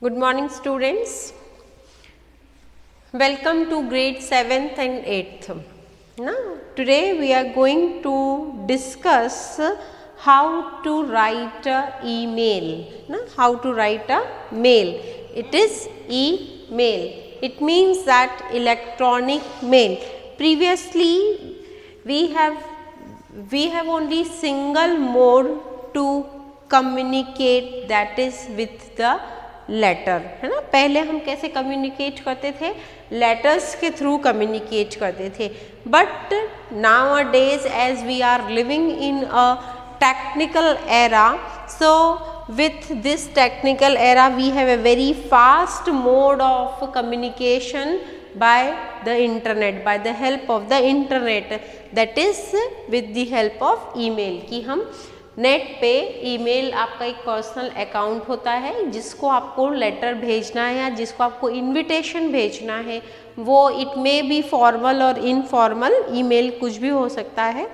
Good morning students. Welcome to grade 7th and 8th. Now today we are going to discuss how to write a email. How to write a mail. It is email. It means that electronic mail. Previously we have only single mode to communicate, that is with the letter, है ना। पहले हम कैसे communicate करते थे, letters के through communicate करते थे। But nowadays as we are living in a technical era, so with this technical era we have a very fast mode of communication by the internet, by the help of the internet, that is with the help of email। कि हम net पे email, आपका एक personal account होता है जिसको आपको letter भेजना है या जिसको आपको इनविटेशन भेजना है, वो इट मे बी फॉर्मल और इनफॉर्मल ईमेल, कुछ भी हो सकता है।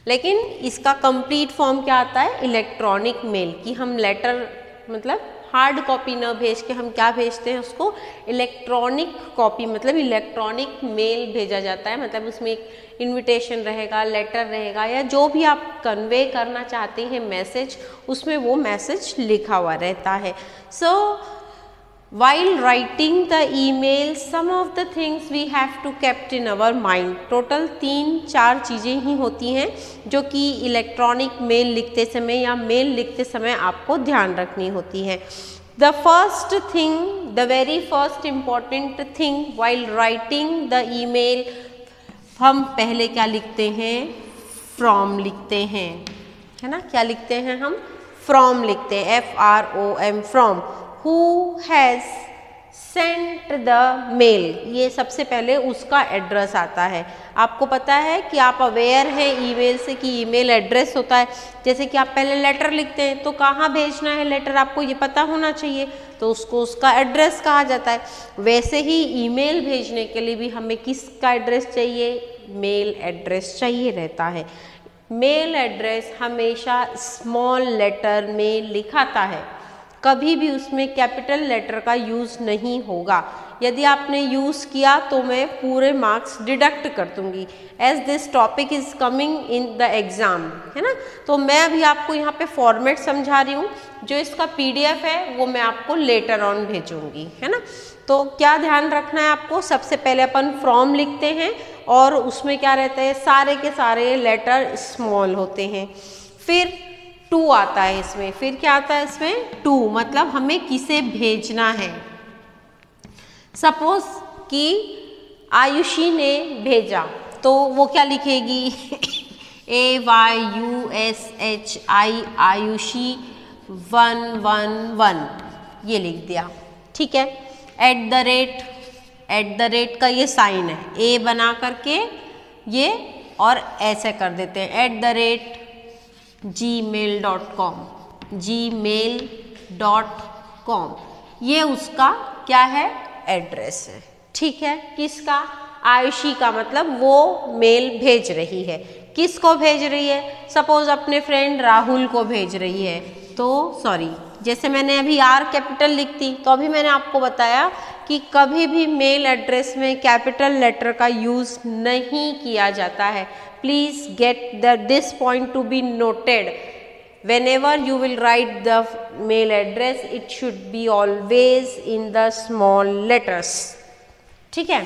लेकिन इसका कंप्लीट फॉर्म क्या आता है, इलेक्ट्रॉनिक मेल। कि हम लेटर मतलब हार्ड कॉपी न भेज के हम क्या भेजते हैं, उसको इलेक्ट्रॉनिक कॉपी मतलब इलेक्ट्रॉनिक मेल भेजा जाता है। मतलब उसमें एक इनविटेशन रहेगा, लेटर रहेगा, या जो भी आप कन्वे करना चाहते हैं मैसेज, उसमें वो मैसेज लिखा हुआ रहता है। सो while writing the email, some of the things we have to kept in our mind। Total 3-4 चीज़ें ही होती हैं जो कि इलेक्ट्रॉनिक मेल लिखते समय या मेल लिखते समय आपको ध्यान रखनी होती हैं। The first thing, the very first important thing while writing the email, हम पहले क्या लिखते हैं, फ्रॉम लिखते हैं, है ना। क्या लिखते हैं हम, फ्रॉम लिखते हैं, FROM, from. Who has sent the mail, ये सबसे पहले उसका एड्रेस आता है। आपको पता है कि आप अवेयर हैं ईमेल से कि ईमेल एड्रेस होता है। जैसे कि आप पहले लेटर लिखते हैं तो कहाँ भेजना है लेटर, आपको ये पता होना चाहिए, तो उसको उसका एड्रेस कहा जाता है। वैसे ही ईमेल भेजने के लिए भी हमें किसका एड्रेस चाहिए, मेल एड्रेस चाहिए रहता है। मेल एड्रेस हमेशा स्मॉल लेटर में लिखाता है, कभी भी उसमें कैपिटल लेटर का यूज़ नहीं होगा। यदि आपने यूज़ किया तो मैं पूरे मार्क्स डिडक्ट कर दूंगी, as this topic is coming in the exam, है ना। तो मैं अभी आपको यहाँ पे फॉर्मेट समझा रही हूँ, जो इसका PDF है वो मैं आपको लेटर ऑन भेजूँगी, है ना। तो क्या ध्यान रखना है आपको, सबसे पहले अपन फ्रॉम लिखते हैं और उसमें क्या रहता है, सारे के सारे लेटर स्मॉल होते हैं। फिर टू आता है इसमें, फिर क्या आता है इसमें, टू मतलब हमें किसे भेजना है। सपोज कि आयुषी ने भेजा, तो वो क्या लिखेगी AYUSHI, आयुषी 111, ये लिख दिया, ठीक है। एट द रेट का ये साइन है, ए बना करके ये और ऐसे कर देते हैं, @gmail.com, gmail.com, ये उसका क्या है, एड्रेस है, ठीक है। किसका, आयुषी का, मतलब वो मेल भेज रही है। किसको भेज रही है, सपोज अपने फ्रेंड राहुल को भेज रही है, तो सॉरी, जैसे मैंने अभी R कैपिटल लिखती, तो अभी मैंने आपको बताया कि कभी भी मेल एड्रेस में कैपिटल लेटर का यूज़ नहीं किया जाता है। Please get this point to be noted. Whenever you will write the mail address, it should be always in the small letters, ठीक है।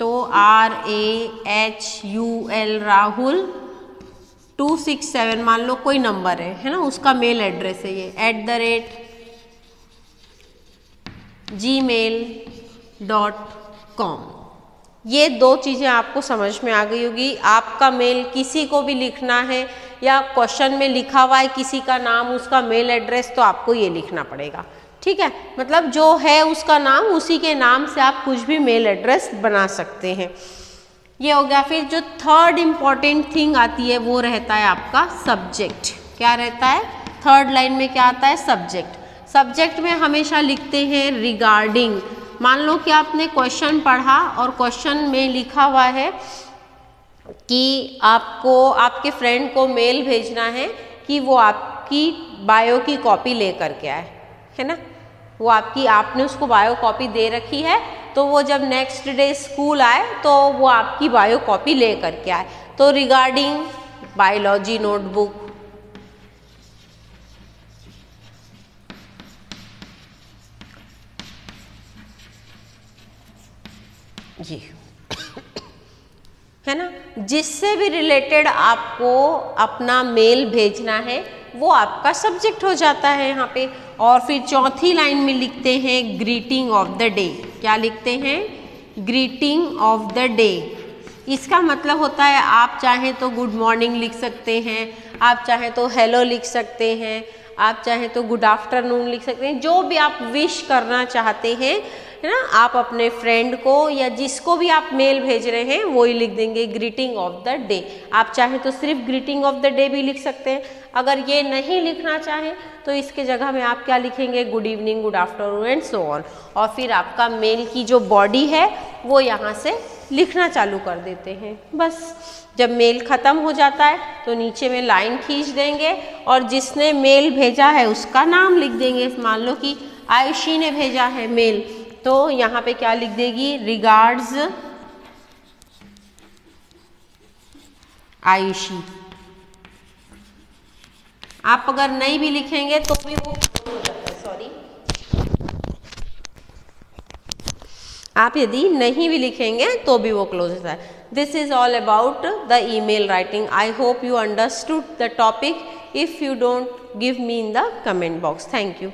तो RAHUL राहुल 267 मान लो कोई नंबर है ना, उसका मेल एड्रेस है ये, @gmail.com। ये दो चीज़ें आपको समझ में आ गई होगी। आपका मेल किसी को भी लिखना है या क्वेश्चन में लिखा हुआ है किसी का नाम, उसका मेल एड्रेस, तो आपको ये लिखना पड़ेगा, ठीक है। मतलब जो है उसका नाम, उसी के नाम से आप कुछ भी मेल एड्रेस बना सकते हैं। ये हो गया। फिर जो थर्ड इम्पॉर्टेंट थिंग आती है वो रहता है आपका सब्जेक्ट। क्या रहता है, थर्ड लाइन में क्या आता है, सब्जेक्ट। सब्जेक्ट में हमेशा लिखते हैं रिगार्डिंग। मान लो कि आपने क्वेश्चन पढ़ा और क्वेश्चन में लिखा हुआ है कि आपको आपके फ्रेंड को मेल भेजना है कि वो आपकी बायो की कॉपी लेकर के आए, है ना। वो आपने उसको बायो कॉपी दे रखी है, तो वो जब नेक्स्ट डे स्कूल आए तो वो आपकी बायो कॉपी ले करके आए। तो रिगार्डिंग बायोलॉजी नोटबुक, जी है ना, जिससे भी रिलेटेड आपको अपना मेल भेजना है वो आपका सब्जेक्ट हो जाता है यहाँ पे। और फिर चौथी लाइन में लिखते हैं ग्रीटिंग ऑफ द डे। क्या लिखते हैं? Greeting of the day. इसका मतलब होता है आप चाहें तो गुड मॉर्निंग लिख सकते हैं, आप चाहें तो हेलो लिख सकते हैं, आप चाहें तो गुड आफ्टरनून लिख सकते हैं, जो भी आप विश करना चाहते हैं, है ना, आप अपने फ्रेंड को या जिसको भी आप मेल भेज रहे हैं वो ही लिख देंगे ग्रीटिंग ऑफ द डे। आप चाहें तो सिर्फ ग्रीटिंग ऑफ द डे भी लिख सकते हैं। अगर ये नहीं लिखना चाहें तो इसके जगह में आप क्या लिखेंगे? Good evening, good afternoon and so on. और फिर आपका मेल की जो बॉडी है वो यहाँ से लिखना चालू कर देते हैं। बस जब मेल ख़त्म हो जाता है तो नीचे में लाइन खींच देंगे और जिसने मेल भेजा है उसका नाम लिख देंगे। मान लो कि आयुषी ने भेजा है मेल, तो यहाँ पे क्या लिख देगी? रिगार्ड्स आयुषी। आप अगर नहीं भी लिखेंगे तो भी वो क्लोज हो जाता है, सॉरी, आप यदि नहीं भी लिखेंगे तो भी वो क्लोज होता है। This is all about the email writing. I hope you understood the topic. If you don't, give me in the comment box. Thank you.